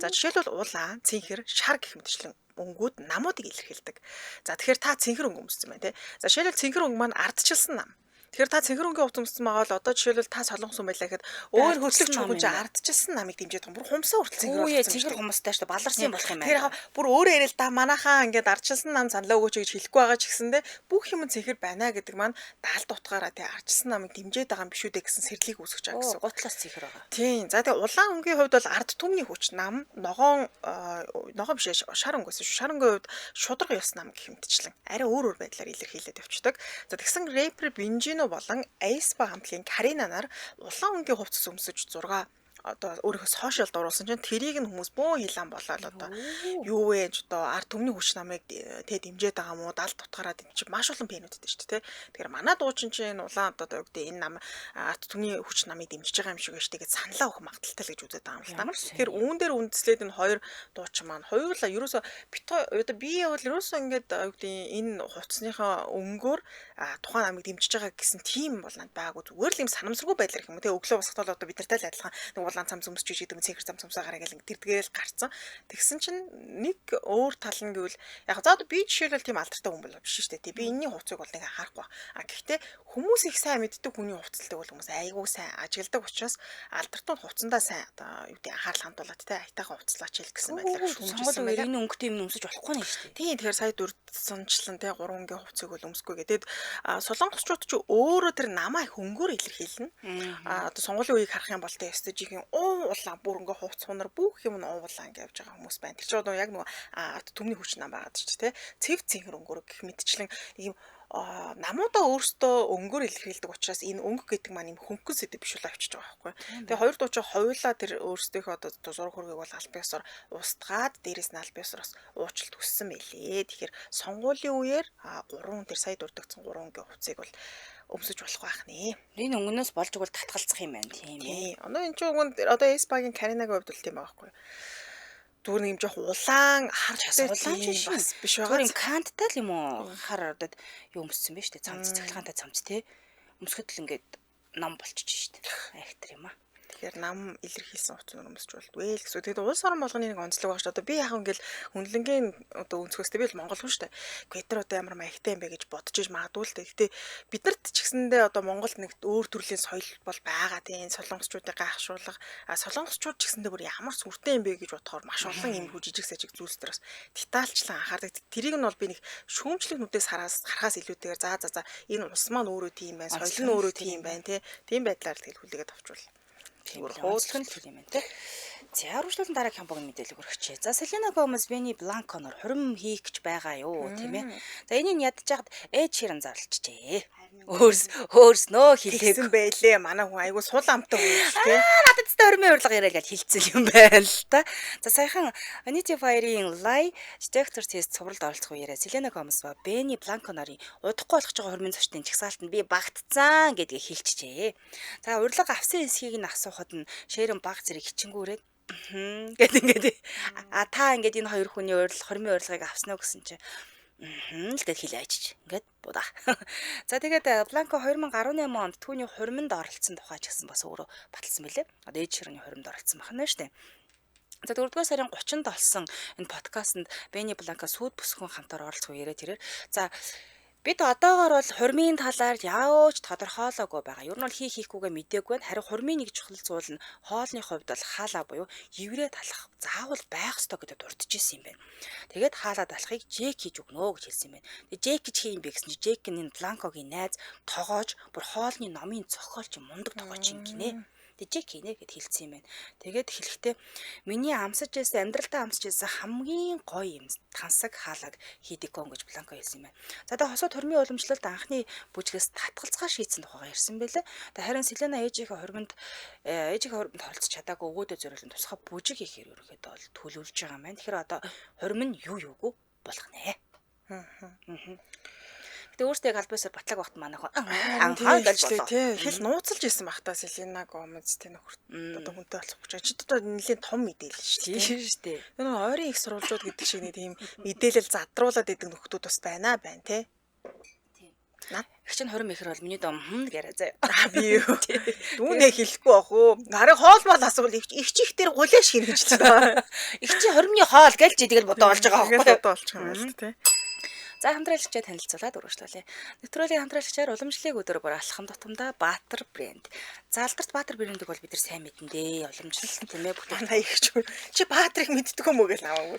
За жишээлбэл улаан, цэнхэр, шар гэх мэтчлэн өнгүүд намуудыг илэрхийлдэг. За тэгэхээр та цэнхэр өнгө өмссөн байна тий. За жишээлбэл цэнхэр өнгө маань ардчилсан нам. Тэгэхээр та цэнхэр өнгө хувцас өмссөн байгаа бол одоо жишээлбэл та солонгос хүн байлаа гэхэд өөр хөдлөгч хүн чинь ардчилсан намыг дэмжиж байгаа. Бүр хумсаа хүртэл цэнхэр өмссөн. Цэнхэр хумстай шүү дээ. Баларсан юм болох юм байна. Тэгэхээр бүр өөрөө ярил да манайхаа ингээд ардчилсан нам саналаа өгөөч гэж хэлэхгүй байгаа ч гэсэндээ бүх юм цэнхэр байна гэдэг маань 70 утгаараа тий ардчилсан намыг дэмжиж байгаа юм биш үү гэсэн сэрлийг үүсгэж байгаа гэсэн. Гутлаас цэнхэр байгаа. Тийм. За тэгээ улаан өнгийн хувьд бол ард түмний хүч нам, ногоон биш шар өнгөөс шар өнгийн хувьд шудраг ёс нам гэх мэтчлэн арай өөр байдлаар илэрхийлээд явцдаг. За тэгсэн рэпер Бинжино болон Aespa хамтлагийн Карина нар улаан өнгийн хувцас өмсөж 6 одоо өөрөөс хойшоолд оруулсан чинь тэрийг нь хүмүүс бөөн хилан болоод одоо юу вэ ч одоо ард түмний хүч намыг тэ дэмжиж байгаа мó 70 тутгаараа дэмжиж маш олон пэнүүд дээ шүү дээ. Тэгэхээр манай дуучин чинь улаан одоо гэдэг энэ нам ард түмний хүч намыг дэмжиж байгаа юм шиг байж тэгээд саналаа өгөх магадaltaй л гэж үздэг юм л та. Тэгэхээр үүн дээр үндэслээд энэ хоёр дуучин маань хоёулаа ерөөсө одоо би бол ерөөсө ингээд гэдэг энэ хувцсныхаа өнгөөр тухайн намыг дэмжиж байгаа гэсэн тийм бол надад байгаагүй зүгээр л юм санамсаргүй байдлаар юм те өглөө босготол одоо бид нартай л адилхан улаан цам цөмсч гэдэг нь цэнхэр цам цөмсөө гараа гэл тэрдгээрэл гарцсан. Тэгсэн чинь нэг өөр тал нь гэвэл яг за би жишээлбэл тийм алдартай хүн бол биш шүү дээ. Би энэний хувцыг бол нэг анхаарахгүй. Гэхдээ хүмүүс их сайн мэддэг хүний хувцалдаг бол хүмүүс айгүй сайн ажигладаг учраас алдартай хувцсандаа сайн одоо юу гэдэг анхаарал хандуулаад те айтайхан хувцлаач хэл гэсэн байдлаар шүүмжилсэн байна. Энэ өнгөтэй юм өмсөж болохгүй нэ шүү дээ. Тийм тэгэхээр сая дурдсанчлан те 3 өнгийн хувцыг бол өмсөхгүй гэдэг. Солонгосчууд ч өөрөө тэр намаа их өнгөөр илэрхийлнэ. Одоо сонгуулийн үеийг харах юм бол те ёстой жихэн улаан бүр ингээ хувц хунар бүх юм нь улаан гэж явж байгаа хүмүүс байна. Тэр чинь одоо яг нөгөө ард түмний хүч нам байгаад ч тий. Цэв цэнхэр өнгөөр гэх мэтчлэн ийм намуудаа өөрсдөө өнгөөр илэрхийлдэг учраас энэ өнгө гэдэг маань юм хөнгөн сэдв биш болоо авчиж байгаа байхгүй. Тэгээ хоёр дуучин хоёулаа тэр өөрсдийнхөө одоо зураг хөргийг бол аль биесээр устгаад дээрэс нь аль биесээр бас уучлалт хүссэн байлээ. Тэгэхээр сонгуулийн үеэр 3 тэр сая дурддагцсан 3 өнгийн хувцыг бол өмсөж болох байх нэ. Энэ өнгөнөөс болж игэл татгалцах юм байна тийм ээ. Одоо энэ ч үгэнд одоо Aespa-гийн Каринагийн хувьд бол тийм байгаа байхгүй. Зүгээр нэг юм жоох улаан хартай улаан бас биш байгаа. Зүгээр юм канттай л юм уу? Хар одоо юу өмссөн бэ штэ цамц цахилгаантай цамц тий. Өмсгөд л ингээд ном болчих штэ. Айхтар юм аа. Тэгэхээр нам илэрхийлсэн хувцас өмсөж болдгүй л гэсэн. Тэгээд улс орон болгоны нэг онцлог багш. Одоо би яах вэ ингээл хүнлэнгийн одоо өнцгөөс би л Монгол хүн шүү дээ. Бид нар одоо ямар маягтай юм бэ гэж бодож иж магадгүй л дээ. Гэтэ бид нарт ч гэсэндээ одоо Монголд нэг өөр төрлийн соёл бол байгаа тийм солонгосчуудыг гайхшруулах. Солонгосчууд ч гэсэндээ бүр ямар сүртэй юм бэ гэж бодохоор маш олон юм хүү жижиг сажиг зүйлс дээр бас детальчлан анхаардаг. Тэрийг нь бол би нэг шүүмжлэх нүдээс харахаас илүүтэйгээр за энэ улс маань өөрөө тийм байна. Соёл нь өөрөө тийм байна тийм байдлаар тэгэл хүлээгээд авчвал хөөцлөн л юм байна те. За үргэлжлүүлэн дараагийн хамбог мэдээлэл өргөчээ. За Selena Gomez Benny Blanco-нор хурим хийх гэж байгаа юу тийм ээ. За энийг ядж хаад Ed Sheeran зарлжжээ. Өөрснөө хэлээгүй байлээ. Манай хүн айгуу сул амтай хүн шүү дээ. Надад ч хормын урилга яриа гэж хэлцэл юм байна л та. За саяхан Anita Fire-ийн Lie Detector Test цувралд оролцох үеэрээ Selena Gomez ба Benny Blanco нарын удахгүй болох байгаа хормын зочдын жагсаалтанд би багтцсан гэдгийг хэлчихжээ. За урилга авсан эсхийг нь асуухад нь Sheeran баг зэрэг хичингүүрээд Гэт ингээд та ингээд энэ хоёр хүний хормын урилгыг авсан уу гэсэн чи л тэгээд хилээч ингээд будаа. За тэгээд Бланко 2018 онд түүний хурминд оролцсон тухай ч гэсэн бас өөрөө баталсан байлээ. Одоо ээж ширхний хурминд оролцсон байна шүү дээ. За 4-р сарын 30-нд олсон энэ подкастэнд Бэни Бланко сүйд бүсгүйн хамтаар оролцох яриад тэрээр. За бид одоогоор бол хурмын талаар яавч тодорхойлоогүй байгаа. Ер нь бол хийхгүйгээ мдээгүй байна. Харин хурмын нэг чухал зүйл нь хоолны хувьд бол хаалаа буюу еврей талах заавал байх ёстой гэдэгт дурдж ирсэн юм байна. Тэгээд хаалаа талахыг Жек хийж өгнө гэж хэлсэн юм байна. Тэгээд Жек гэж хийм бэ гэсэн чинь Жек нь Бланкогийн найз тоогоож бүр хоолны номын зохиолч мундаг тоогооч юм гинэ. Жек хийнэ гэд хэлсэн юм байна. Тэгээд хэлэхдээ миний амсаж байсан амьдралтаа амсаж байсан хамгийн гоё юм тансаг хаалаг хийдэг гон гэж Бланко хэлсэн юм байна. За тэгээд хосууд хормын уламжлалт анхны бүжгээс татгалцгаа шийдсэн тухайга ярьсан байлээ. Тэгээд харин Селена ээжийнхээ хормонд оролцож чадаагүй өгөөдөө зориулсан тусгай бүжиг хийхээр ерөөхдөө бол төлөвлөж байгаа юм байна. Тэгэхээр одоо хормон юу юугүй болох нэ. Гэтэ өөртөө галбаасаар батлаг багт манайх анхаа гэж болоо. Тий, хэл нууцлж исэн багтаа Селена Гомез тий нөхөр. Одоо хүнтэй болох гэж. Чи одоо нэлийн том мэдээлэл шүү дээ. Тийм шүү дээ. Энэ ойрын их сурвалжууд гэдэг шиг нэг тийм мэдээлэл задруулаад идэг нөхдүүд бас байна тий. Наа их чинь 20 ихэр бол миний дом гэрэ заяа. Би юу. Дүүнээ хэлэхгүй бах уу. Нарын хоол бол асуул их чих дээр гулээш хин гэж та. Их чи 20-ны хоол гээл чи тэгэл бодоо олж байгаа байхгүй. Бодоо олж байгаа юм тий. За хамтраалагчаа танилцуулаад үргэлжлүүлье. Нэвтрүүлгийн хамтраалагчаар уламжлалыг өдөр бүр алхам тутамдаа Баатар брэнд. За алдарт Баатар брэндийг бол бид нар сайн мэдэн дээ. Уламжлалт тийм ээ бүтээл. Их чи Баатрыг мэддэг юм уу гэж аваагүй.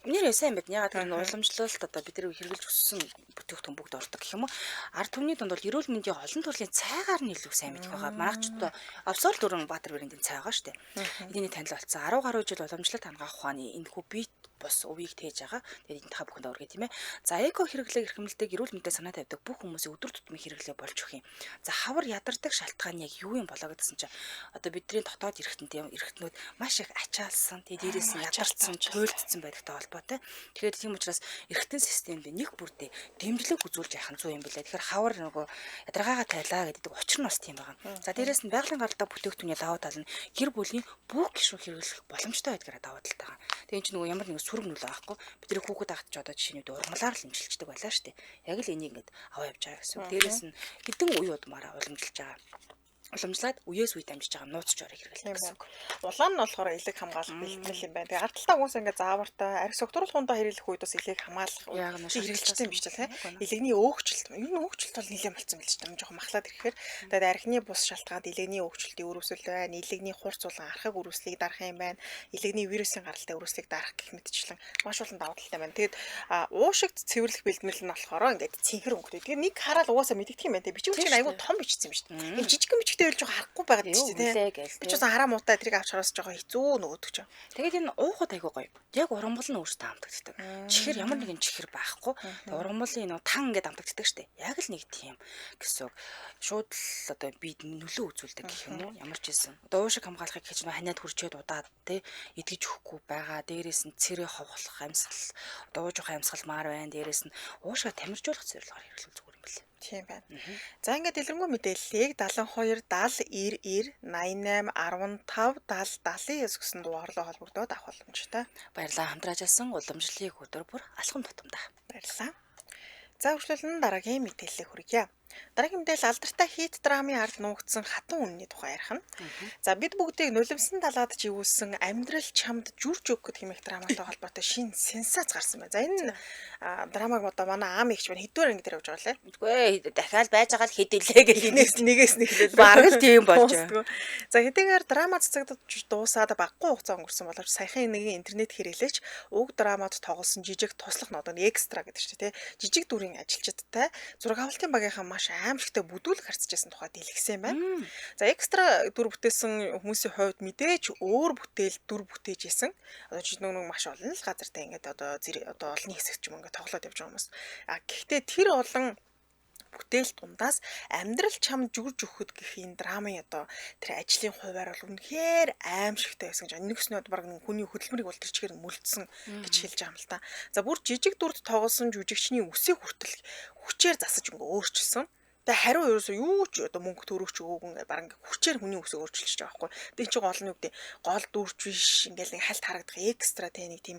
Нэрээ сайн мэднэ. Ягаад гэвэл уламжлалт одоо бид нар хэрэгжилж өссөн бүтээгдэхүүн бүгд ордог гэх юм уу. Ард түмний донд бол эрүүл мэндийн олон төрлийн цайгаар нь илүү сайн мэдэх байгаа. Манайч одоо Авсол дөрөн Баатар брэндийн цай байгаа шүү дээ. Эдний танил болсон 10 гаруй жил уламжлалт хангах ухааны энэ хүү бит бос өвийг тээж байгаа. Тэгээд энэ та бүхэнд өргөе тийм ээ. За эко хэрэглээг эрхэмлдэг эрүүл мэндийн санаа тавьдаг бүх хүмүүсийн өдөр тутмын хэрэглээ болж өгөх юм. За хавар ядардаг шалтгаан яг юу юм болоо гэдсэн чинь одоо бидний дотоод эрхтнүүд маш их ачаалсан. Тэгээд дээрээс нь ядарсан, туйлдсан байдагтай холбоотой. Тэгэхээр тийм учраас эрхтэн системд нэг бүрдээ дэмжлэг үзүүлж яхах нь зүй юм билээ. Тэгэхээр хавар нөгөө ядаргаагаа тайлаа гэдэг учир нь бас тийм байгаа. За дээрээс нь байгалийн гаралтай бүтээгдэхүүний давуу тал нь гэр бүлийн бүх гишүүн хэрэглэх боломжтой байдгаараа давуу талтай байгаа. Тэгээд энэ чинь нөгөө ямар нэг сүрэг нүлээ аахгүй. Бидний хүүхэд ахт ч одоо жишээний урмалаар л имжилчдэг байлаа шүү дээ. Яг л энийг ингээд аваа явж байгаа гэсэн. Дээрээс нь хэдэн үе удмаараа уламжилж байгаа. Уламжлаад үеэс үе дамжиж байгаа нууцч орыг хэрэглэх гэсэн. Улаан нь болохоор элэг хамгаалах бэлтгэл юм байна. Тэгээ ардталтаа хүмүүс ингээд заавартай арх согтуурал хундаа хэрэглэх үед бас элэг хамгаалах хэрэгжилсэн юм биш үү? Элэгний өөгчлөлт. Ер нь өөгчлөлт бол нэлээд болцсон билж байгаа юм жоохон махлаад ирэхээр тэгээд архины бус шалтгаанд элэгний өөгчлөлтийн үүрсэл байна. Элэгний хурц улаан архаг үүрслийг дарах юм байна. Элэгний вирусын гаралтай үүрслийг дарах гэх мэтчлэн маш олон давуу талтай байна. Тэгээд уушигт цэвэрлэх бэлтгэл нь болохоор ингээд цэнхэр өнгөтэй. Тэгээд нэг хараад угаасаа мэддэг юм байна. Бичиг чинь айгүй том бичсэн юм шүү дээ. Энэ жижиг бичгтэй л жоохон харахгүй байгаа ч тийм ээ. Би ч бас хараа муутай тэрийг авч хараас жоохон хэцүү нөгөөдөг ч. Тэгээд энэ уухад айгүй гоё. Яг ургамал нь өөртөө амтагддаг. Чихэр ямар нэгэн чихэр байхгүй. Тэгээд ургамлын нөө тан ингээд амтагддаг штэ. Яг л нэг тийм гэсэн. Шууд л одоо би нөлөө үзүүлдэг гэх юм уу? Ямар ч хэлсэн. Одоо уушиг хамгаалахыг хийж ханиад хүрчээд удаад те эдгэж өгөхгүй байгаа. Дээрээс нь цэрэг ховглох амьсгал. Одоо ууж ухаан амьсгалмаар байна. Дээрээс нь уушгаа тамиржуулах зорилгоор хэрэглүүл зүгээр юм билээ. Тийм байна. За ингээд дэлгэрэнгүй мэдээллийг 72 70 90 88 15 70 79 гэсэн дугаарлаа холбогдоод авах боломжтой. Баярлалаа хамтрааж алсан уламжлалыг өдөр бүр алхам тутамдаа. Баярлалаа. За үргэлжлүүлэн дараагийн мэдээллийг хүргье. Дараагийн мэдээлэл алдартай хит драмын ард нуугдсан хатан үнний тухай ярих нь. За бид бүгдийг нулимсан далаад живүүлсэн амьдрал чамд жүрж өг гэх хэмээх драматай холбоотой шинэ сенсац гарсан байна. За энэ драмаг одоо манай аам ихч байна хэдвэр анги дээр явж байгаа лээ. Үгүй дахиад байж байгаа л хэдэлээ гэх нэгээс нэг хэлээ. Бараг л тийм болж байгаа. За хэдийгээр драма цацагдаж дуусаад баггүй хугацаа өнгөрсөн боловч саяхан нэгэн интернет хэрэглээч уг драмад тоглосон жижиг туслах нод нь экстра гэдэг чинь тий. Жижиг дүрийн ажилчдтай зураг авалтын багийнхаа маш аимшигтай бүдүүлэг харьцажсэн тухай дэлгэсэн байна. За экстра дүр бүтээсэн хүмүүсийн хувьд мэдээж өөр бүтээл дүр бүтээж исэн. Одоо чи нэг маш олон л газартай ингээд одоо олонний хэсэг ч юм ингээд тоглоод явж байгаа хүмүүс. Гэхдээ тэр олон бүтээл дундаас амьдрал чам жүрж өгөхөд гэх энэ драмын одоо тэр ажлын хуваар бол үнэхээр аимшигтай байсан гэж нэгснүүд баг хүний хөдөлмөрийг бол тэр чигээр мөлдсөн гэж хэлж байгаа юм л та. За бүр жижиг дүрд тоглосон жүжигчний үсийг хүртэл хүчээр засаж ингээ өөрчилсөн. Тэгээ хариу ерөөсөө юу ч одоо мөнгө төрөгч өгөөгүй ингээд баг ингээд хүчээр хүний үсэг өөрчилж байгаа байхгүй. Тэгээ чи гол нь юу гэдэг гол дүүрч биш ингээд нэг хальт харагдах экстра те нэг тийм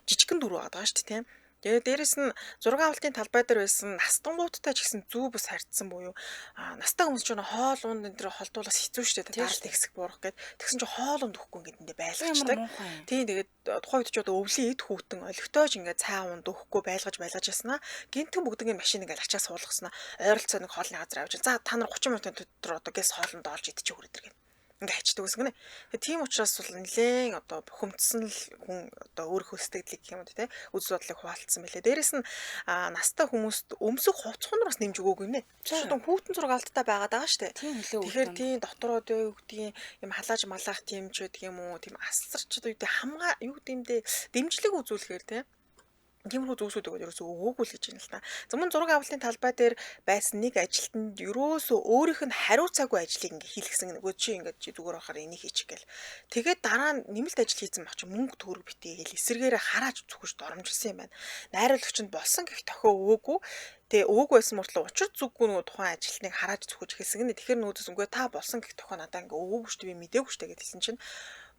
жижигхэн дүр байгаа шүү дээ тийм. Тэгээ дээрэс нь зураг авалтын талбай дээр байсан настангуудтай ч гэсэн зүү бус харьцсан буюу настай хүмүүс ч хоол унд энэ төр холдуулаас хэцүү шүү дээ даралт хэсэг буурах гэд тэгсэн чи хоол унд өгөхгүй ингээд эндээ байлгачдаг. Тийм тэгээд тухайн үед ч одоо өвлийн эд хүүтэн олигтойж ингээд цаа унд өгөхгүй байлгаж яснаа гинтэн бүгдгийн машин ингээд ачаа суулгаснаа ойролцоо нэг хоолны газар авч за та нар 30 минутын дотор одоо гэс хоолнд олж идчих өгөрөд гэнэ. Ингээ хачдаг гэсэн гэнэ. Тэгээ тийм учраас бол нэлээд одоо бухимдсан л хүн одоо өөрийнхөө сэтгэлийг юм уу те үзэл бодлыг хуваалцсан байлээ. Дээрэс нь настай хүмүүст өмсөх хувцхан нараас нэмж өгөөгүй нэ. Зөвхөн хүүтэн зураг алттай байгаад байгаа штэ. Тэгэхээр тийм дотороо юу гэдгийг юм халааж малаах тийм ч гэдэг юм уу тийм асарч одоо юу гэдэг хамгаа юу гэмдэ дэмжлэг үзүүлэхээр те тиймэрхүү зүйлсүүд ерөөсөө өгөөгүй л гэж байна л та. Зөвхөн зураг авалтын талбай дээр байсан нэг ажилтнанд ерөөсөө өөрийнх нь хариуцаагүй ажлыг ингээ хийлгсэн нөгөө чи ингээ зүгээр байхаар энийг хийчих гээл. Тэгээд дараа нь нэмэлт ажил хийсэн баг чи мөнгө төгрөг битээ гээл эсэргээрээ харааж зүгэж доромжилсан юм байна. Найруулагчид болсон гэх тохио өгөөгүй. Тэгээ өгөөгүй байсан мөртлөө учир зүггүй нөгөө тухайн ажилтныг харааж зүгэж хэлсэн гэнэ. Тэгэхээр нүүдээс үгүй та болсон гэх тохио надаа ингээ өгөөгүй шүү дээ би мэдээгүй шүү дээ гэдэлсэн чинь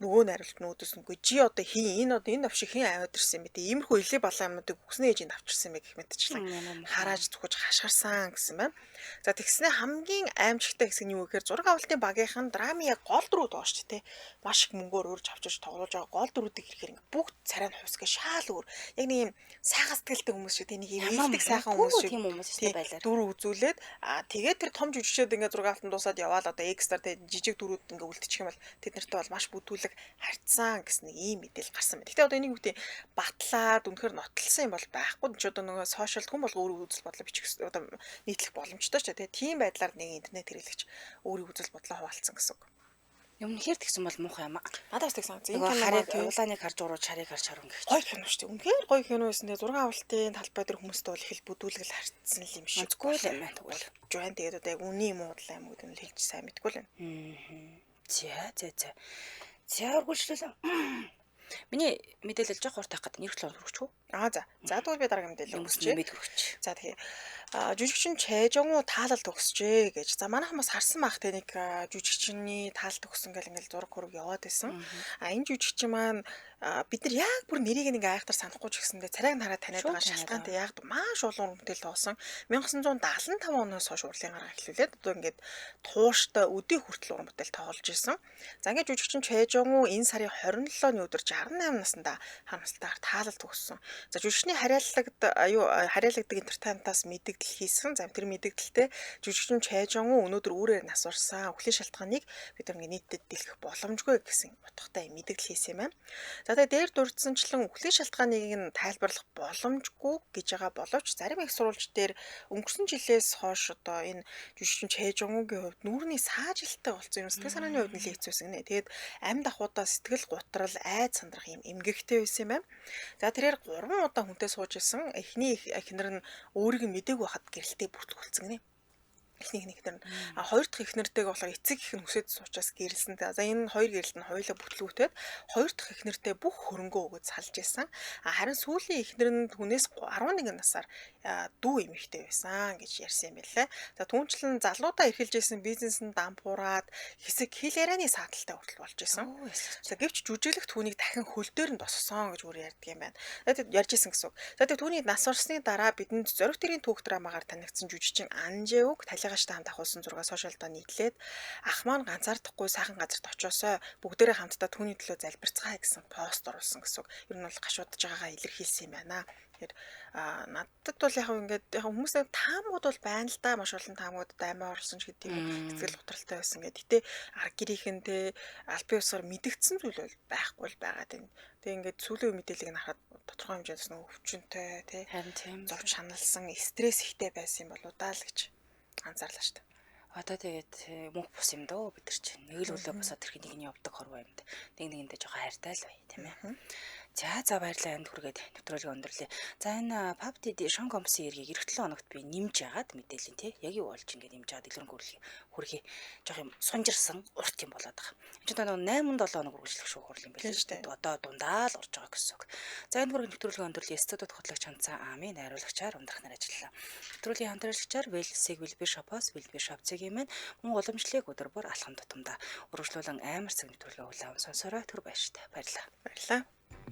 нөгөө найруулагч нүүдээс үгүй чи одоо хин энэ навшиг хин аваад ирсэн юм бэ? Иймэрхүү илээ балаа юмнуудыг үгснээ ээжинд авчирсан юм гэх мэтчлэн харааж зүгэж хашгирсан гэсэн байна. За тэгснэ хамгийн аимшигтай хэсэг нь юу гэхээр зураг авалтын багийнхан драмын яг гол дөрүүд байгаа шүү дээ. Маш их мөнгөөр урьж авчирч тоглож байгаа гол дөрүүдийг ирэхээр ингээ бүгд царай нь хусгаж шаал өөр. Яг нэг юм сайхан сэтгэлтэй хүмүүс шүү дээ. Нэг юм ээлдэг сайхан хүмүүс шүү. Тийм хүмүүс шүү дээ байлаа. Дүр үзүүлээд тэгээд тэр том жүжигчдээ ингээ зураг авалтанд дуусаад яваал одоо экстра тэг жижиг дүрүүд ингээ үлдчих юм бол тэд нартай бол маш бүтүүлэг харьцсан гэсэн нэг ийм мэдээлэл гарсан байна. Гэтэ одоо энийг үгүй батлаад үнэхээр нотлсон юм бол байхгүй. Ч одоо нөгөө сошиалд хүн бол өөрийн үзэл бодлоо бичих одоо нийтлэх боломжтой ч тийм. Тийм байдлаар нэг интернет хэрэглэгч өөрийн үзэл бодлоо хуваалцсан гэсэн үг. Үнэхээр тэгсэн бол муухай юм аа. Надаас тэгсэн. Энэ харийг улааныг харж уруу чарыг харж харун гэх. Гоё кино шүү дээ. Үнэхээр гоё кино байсан. Тэгээ зураг авалтын талбай дээр хүмүүстэй бол их л бүдүүлгэл харьцсан юм шиг. Зүггүй л юм байна тэгвэл. Жуан тэгээд одоо яг үний юм уудлаа юм гэдэг нь хэлж сайн мэдгүй л байна. За. За үргэлжлүүлээ. Миний мэдээлэл жоох хурд тавих гэдэг нь 9 хүрч үү? За тэгвэл би дараагийн мэдээлэл өгчээ. Хүрч. За тэгэхээр жүжигчин Чэжонгу таалал төгсжээ гэж. За манайхан бас харсан байх те нэг жүжигчний таалал төгсөн гэл ингээл зураг хураг яваад байсан. Энэ жүжигчин маань бид нар яг бүр нэрийг нэг айхтар санахгүй ч гэсэндээ царайг хараад таниад байгаа шалтгаантай яг маш олон мэдээлэл тоосон. 1975 оноос хойш урлагийн гараа эхлүүлээд одоо ингээд тууштай өдий хүртэл уран бүтээл тоглож исэн. За ингээд жүжигчин Чэжонгу энэ сарын 27-ны өдөр 68 наснда харамсалтайгаар таалал төгссөн. За жүжигчний харьяалагддаг энтертайнментаас мэдээлэл хийсэн. За тэр мэдээлэлтэй жүжигчин Чэжонгу өнөөдөр үүрээр нас барсан. Өхлийн шалтгааныг бид нар нийтэд дэлгэх боломжгүй гэсэн утгатай мэдээлэл хийсэн юм байна. За тэгээ дээр дурдсанчлан өхлийн шалтгааныг нь тайлбарлах боломжгүй гэж байгаа боловч зарим их сурвалж дээр өнгөрсөн жилээс хойш одоо энэ жүжигчин Чэжонгугийн хувьд нүүрний саажилттай болсон юм. Сэтгэл санааны хувьд нэлээд хэцүүсэн гинэ. Тэгээд амьд ахуйдаа сэтгэл гутрал айд сандрах юм эмгэгтэй байсан юм байна. За тэрээр 3 удаа хүнтэй сууж исэн. Эхний эхнэр нь өөрийг нь мдэггүй хахад гэрэлтэй бүртгүүлсэн гинэ. Эхний эхнэр нь хоёр дахь эхнэртэйг болохоор эцэг их нь хүсэж суучаас гэрэлсэн. За энэ хоёр гэрэлт нь хоёулаа бүтлгүүтээд хоёр дахь эхнэртэй бүх хөрөнгөө өгөөд салж исэн. Харин сүүлийн эхнэр нь хүнээс 11 насаар дүү эмэгтэй байсан гэж ярьсан юм байлаа. За түүнчлэн залуудаа эрхэлж исэн бизнес нь дампуураад хэсэг хил ярианы сааталтай хүртэл болж исэн. За гэвч жүжиглэх түүнийг дахин хөл дээр нь босгосон гэж өөр ярьдаг юм байна. Тэгээд ярьж исэн гэсэн үг. За тэгээд түүний нас барсны дараа бидэнд зориг төрийн түүх драмагаар танигдсан жүжигчин Анжеуг талигаштай хамт ахуулсан зураг сошиалдаа нийтлээд ах маань ганцаардахгүй сайхан газарт очиосоо бүгдээрээ хамтдаа түүний төлөө залбирцгаая гэсэн пост оруулсан гэсэн үг. Ер нь бол гашуудж байгаагаа илэрхийлсэн юм байна. Тэгэхээр надад бол яг ингээд хүмүүс таамууд бол байна л да, маш олон таамууд аймаа орсон ч гэдэг юм сэтгэл готролтой байсан гэдэг. Гэтэ арга гэрийнхэнтэй аль бие усаар мэдгдсэн зүйл бол байхгүй л байгаад байна. Тэгээ ингээд сүүлийн мэдээллийг нь харахад тодорхой хэмжээнд нэг өвчнөй тий зовж шаналсан стресс ихтэй байсан юм болоо даа л гэж анзаарлаа шүү дээ. Одоо тэгээд мөнх бус юм дөө бид нар чинь нэг л үлээ босоод тэрхий нэг нь явдаг хорвоо юмд. Нэг нэгэндээ жоохон хайртай л бай тийм ээ. За баярлалаа энд хүргээд нэвтрүүлгээ өндөрлөө. За энэ PUBG Шон Гомсын эргийг эх 7 хоногт би нэмж яагаад мэдээлэн тий. Яг юу болж ингэ нэмж яагаад дэлгэрэнгүй хүрхий жоох юм сунжирсан урт юм болоод байгаа. Энд чинь одоо 8-7 хоног үргэлжлэх шүү хурл юм байна шүү дээ. Одоо дундаа л орж байгаа гэсэн үг. За энэ хүргээд нэвтрүүлгээ өндөрлөө студид хөтлөгч хандсан Ами найруулагчаар ундрахнаар ажиллалаа. Нэвтрүүлгийн хамтрагчаар Вэлсиг Вэлбэр шопоос Вэлбэр шопцгийн мэн мөн уламжлалыг өдөр бүр алхам тутамдаа үргэлжлүүлэн амар цаг нэвтрүүлгээ хүлээвэн сонсороо түр баяртай. Баярлалаа. Баярлалаа.